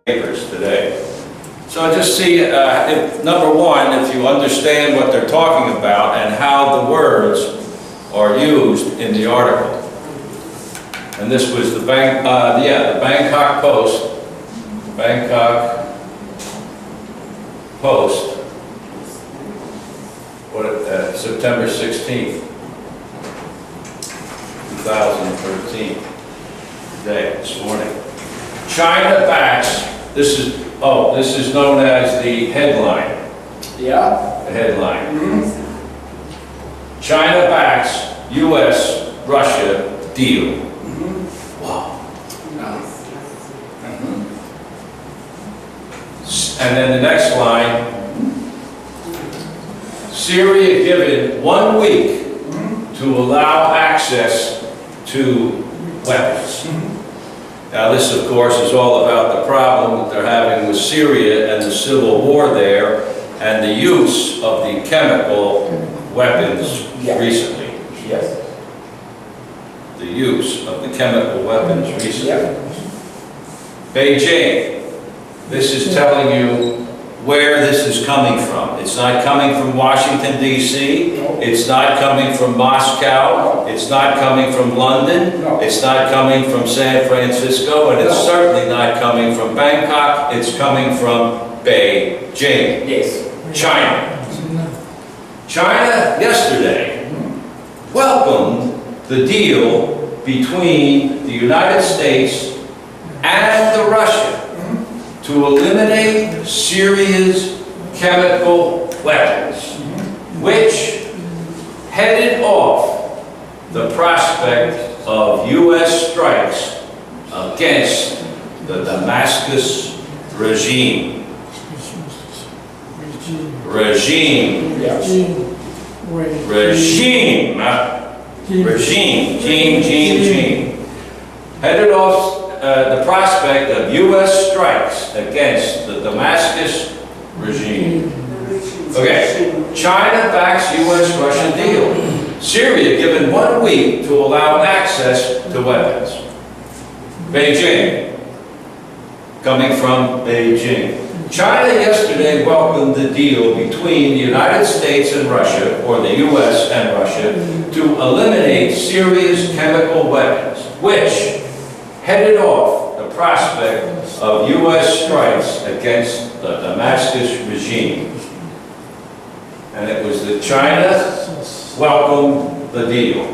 papers today. So just see, number one, if you understand what they're talking about and how the words are used in the article. And this was the Bangkok Post. Bangkok Post. September 16th, 2013. Today, this morning. China backs. This is known as the headline. Yeah. The headline. Mm-hmm. China backs U.S.-Russia deal. Mm-hmm. Wow. Mm-hmm. And then the next line, Syria given 1 week to allow access to weapons. Now this, of course, is all about the problem that they're having with Syria and the civil war there and the use of the chemical weapons recently. Yes. The use of the chemical weapons recently. Yeah. Beijing, this is telling you where this is coming from. It's not coming from Washington, D.C. No. It's not coming from Moscow. No. It's not coming from London. No. It's not coming from San Francisco. And it's No. certainly not coming from Bangkok. It's coming from Beijing. Yes. China. China yesterday welcomed the deal between the United States and Russia to eliminate Syria's chemical weapons, which headed off the prospect of U.S. strikes against the Damascus regime. Regime. Yes. Regime. Regime. Headed off the prospect of U.S. strikes against the Damascus regime. Okay, China backs U.S.-Russia deal. Syria given 1 week to allow access to weapons. Beijing, coming from Beijing. China yesterday welcomed the deal between the United States and Russia, or the U.S. and Russia, to eliminate Syria's chemical weapons, which headed off the prospect of U.S. strikes against the Damascus regime. And it was that China welcomed the deal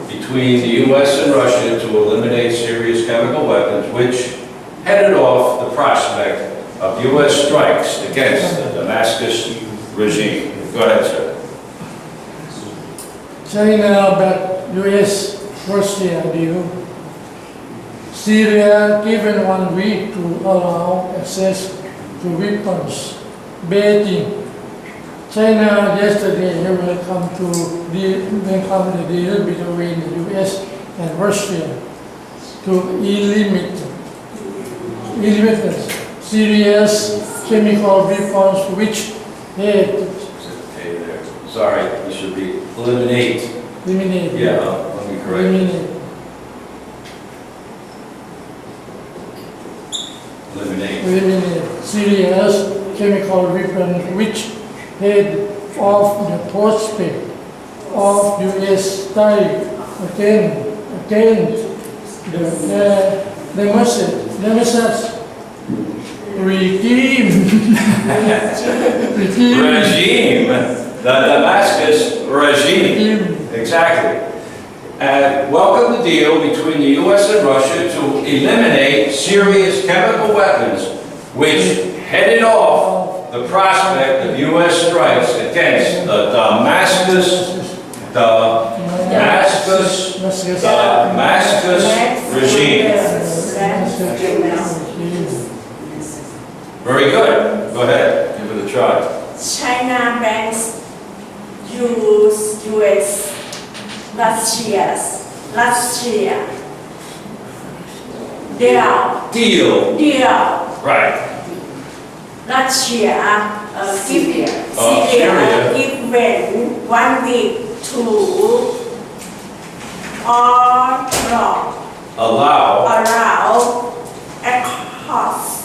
between the U.S. and Russia to eliminate Syria's chemical weapons, which headed off the prospect of U.S. strikes against the Damascus regime. Go ahead, sir. China backed U.S.-Russia deal. Syria given 1 week to allow access to weapons. Beijing. China yesterday welcomed the deal between the U.S. and Russia to eliminate Syria's chemical weapons, which had Sorry, it should be eliminate. Yeah, let me correct. Eliminate Syria's chemical weapons, which had off the prospect of U.S. strike against the Damascus regime. The Damascus regime. Exactly. And welcome the deal between the U.S. and Russia to eliminate Syria's chemical weapons, which headed off the prospect of U.S. strikes against the Damascus regime. Very good. Go ahead. Give it a try. China bans Russia deal. Right. Russia Syria given 1 week to allow access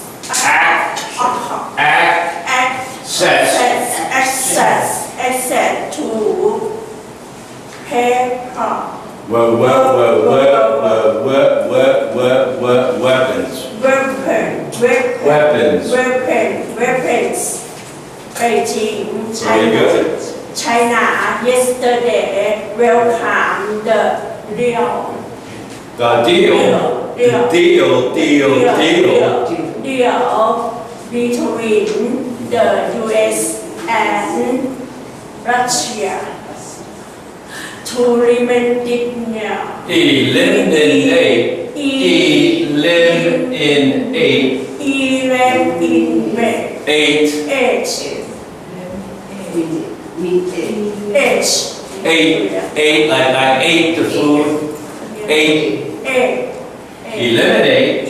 Weapons. Weapons. Beijing, Very good. China yesterday welcomed the deal. The deal Between the US and Russia to eliminate Eight, like I ate the food. Eliminate.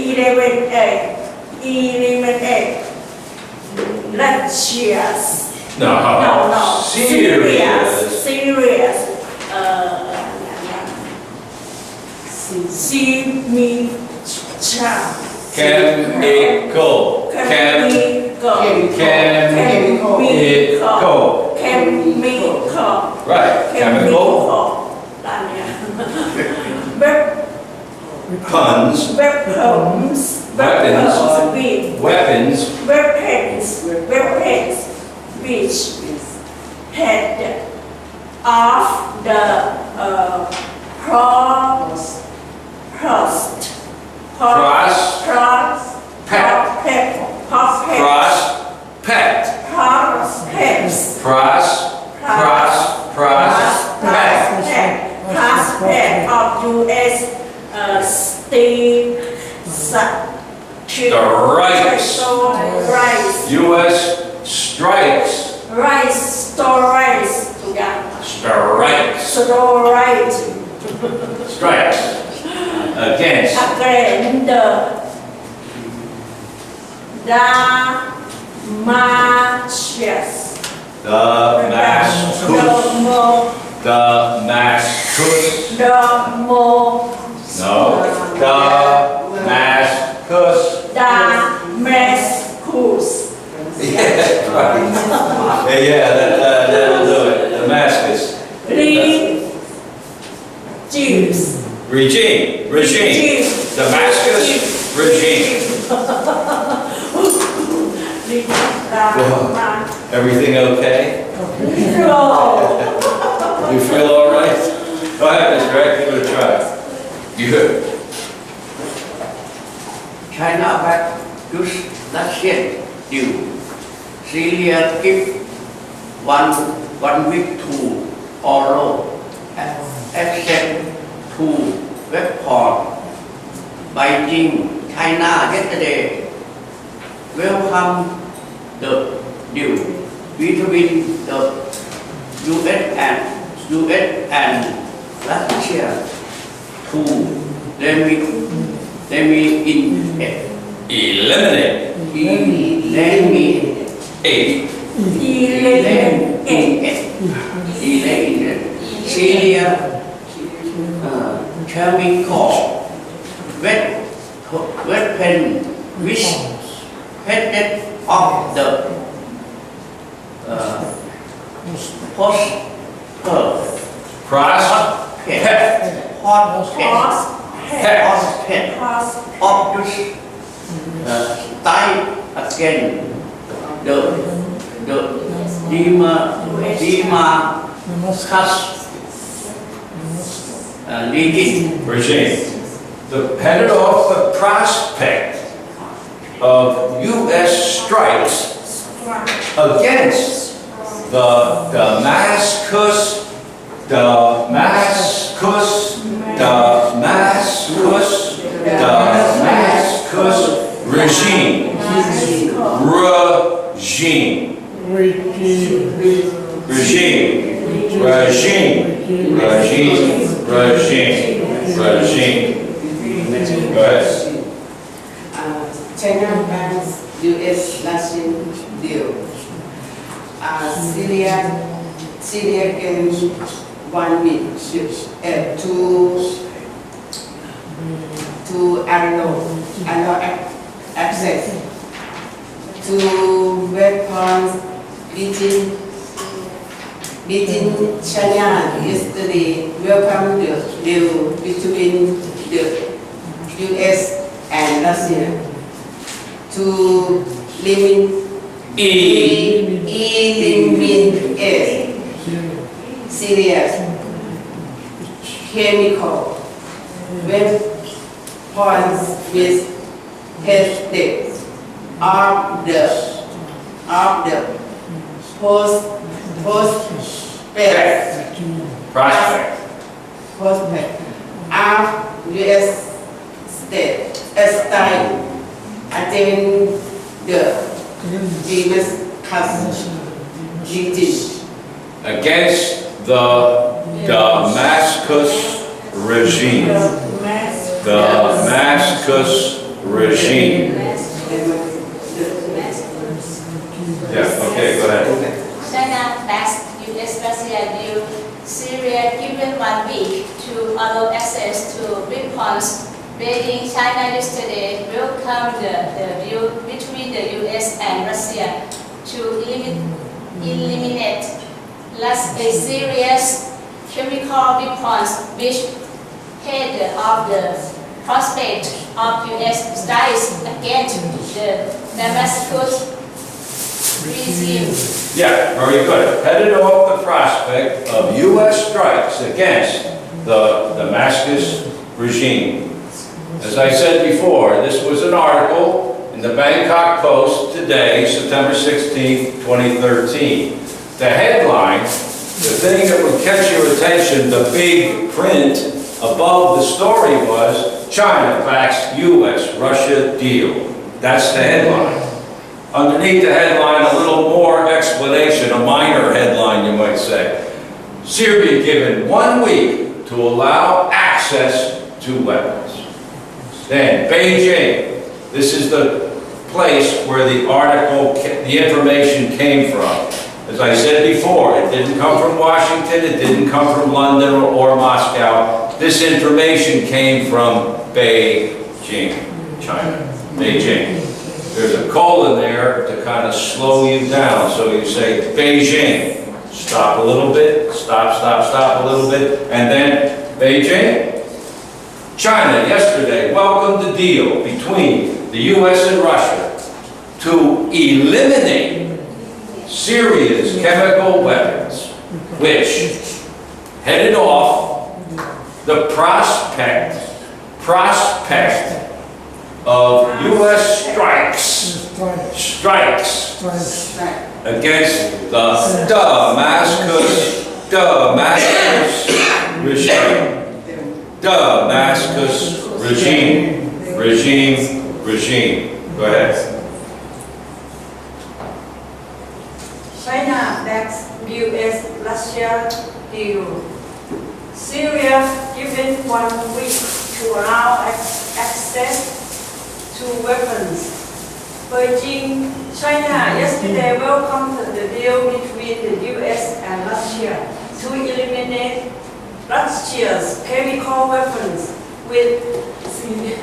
Eliminate Russia's No. serious chemical. Right, chemical. Weapons which head of the prospect of US state U.S. strikes against the Damascus. Yeah, right. That'll do it. Damascus. Regime. Damascus regime. Everything okay? No. You feel all right? Go ahead, Mr. Greg, give it a try. Good. China back to Russian deal. Syria give one week to Oro access to weapon. Beijing, China yesterday welcome the deal between the US and Russia to eliminate Syria chemical weapon which headed of the fight against the Damascus Regime. Depended off the prospect of U.S. strikes against the Damascus regime. Go ahead. China bans U.S. Russian deal. Syria gains 1 week to allow access to weapons beating China yesterday welcome the deal between the U.S. and Russia to eliminate serious chemical weapons with tested of the prospect of U.S. state against the Damascus regime. Against the Damascus regime. Damascus regime. Yeah, okay, go ahead. China backs US-Russia deal. Syria given 1 week to allow access to weapons. Beijing, China yesterday welcomed the deal between the US and Russia to eliminate a serious chemical weapons which head of the prospect of US strikes against the Damascus regime. Yeah, very good. Headed off the prospect of U.S. strikes against the Damascus regime. As I said before, this was an article in the Bangkok Post today, September 16, 2013. The headline, the thing that would catch your attention, the big print above the story was, China backs U.S.-Russia deal. That's the headline. Underneath the headline, a little more explanation, a minor headline you might say. Syria given 1 week to allow access to weapons. Then Beijing, this is the place where the article, the information came from. As I said before, it didn't come from Washington, it didn't come from London or Moscow. This information came from Beijing, China, Beijing. There's a colon there to kind of slow you down. So you say Beijing, stop a little bit, stop a little bit, and then Beijing. China yesterday welcomed the deal between the U.S. and Russia to eliminate Syria's chemical weapons, which headed off the prospect of U.S. strikes against the Damascus regime. Damascus regime. Go ahead. China backs US-Russia deal. Syria given 1 week to allow access to weapons. Beijing, China yesterday welcomed the deal between the US and Russia to eliminate Russia's chemical weapons with Syria's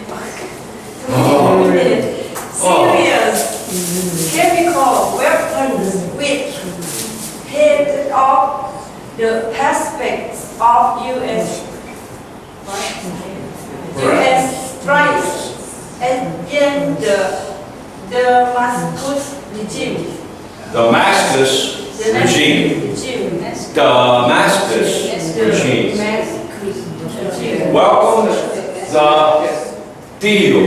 chemical weapons which head off the prospects of US strikes against the Damascus regime. Damascus regime. Damascus regime. Welcome the deal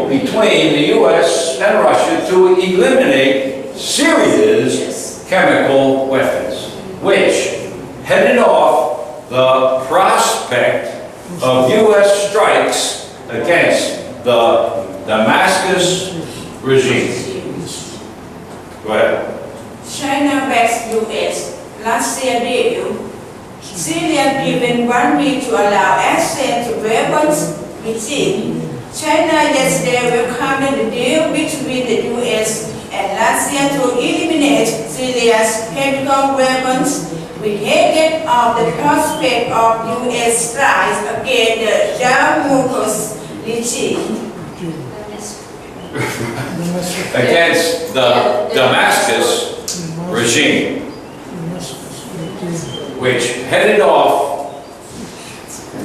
between the U.S. and Russia to eliminate Syria's chemical weapons, which headed off the prospect of U.S. strikes against the Damascus regime. Go ahead. China backs US-Russia deal. Syria given 1 week to allow access to weapons regime. China yesterday welcomed the deal between the US and Russia to eliminate Syria's chemical weapons with headed of the prospect of US strikes against the Damascus regime. Against the Damascus regime. headed off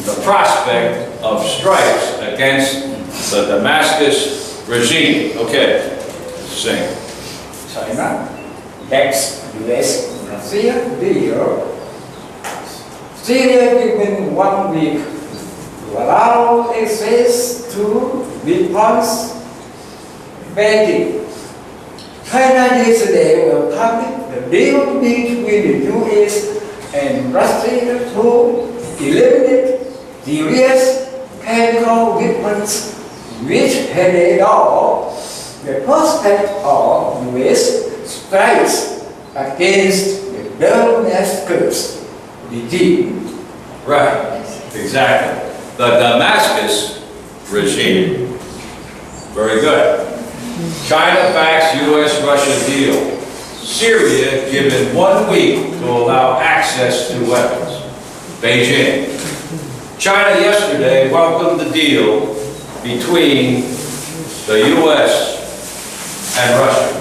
the prospect of strikes against the Damascus regime. Okay, sing. China backs US Russia deal. Syria given 1 week to allow access to weapons. Beijing. China yesterday welcomed the deal between the US and Russia to eliminate serious chemical weapons, which headed off the prospect of US strikes against the Damascus regime. Right, exactly. The Damascus regime. Very good. China backs U.S.-Russia deal. Syria given 1 week to allow access to weapons. Beijing. China yesterday welcomed the deal between the U.S. and Russia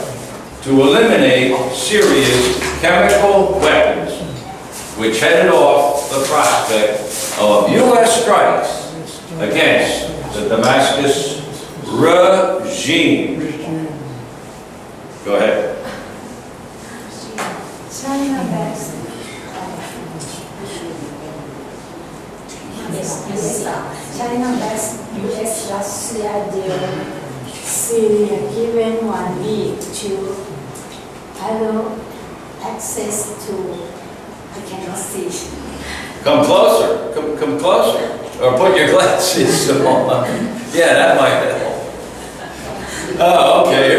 to eliminate Syria's chemical weapons, which headed off the prospect of U.S. strikes against the Damascus regime. Go ahead. China backs China backs US-Russia deal. Syria given 1 week to allow access to. I cannot see. Come closer. Come closer. Or put your glasses on. Yeah, that might help. Oh, okay.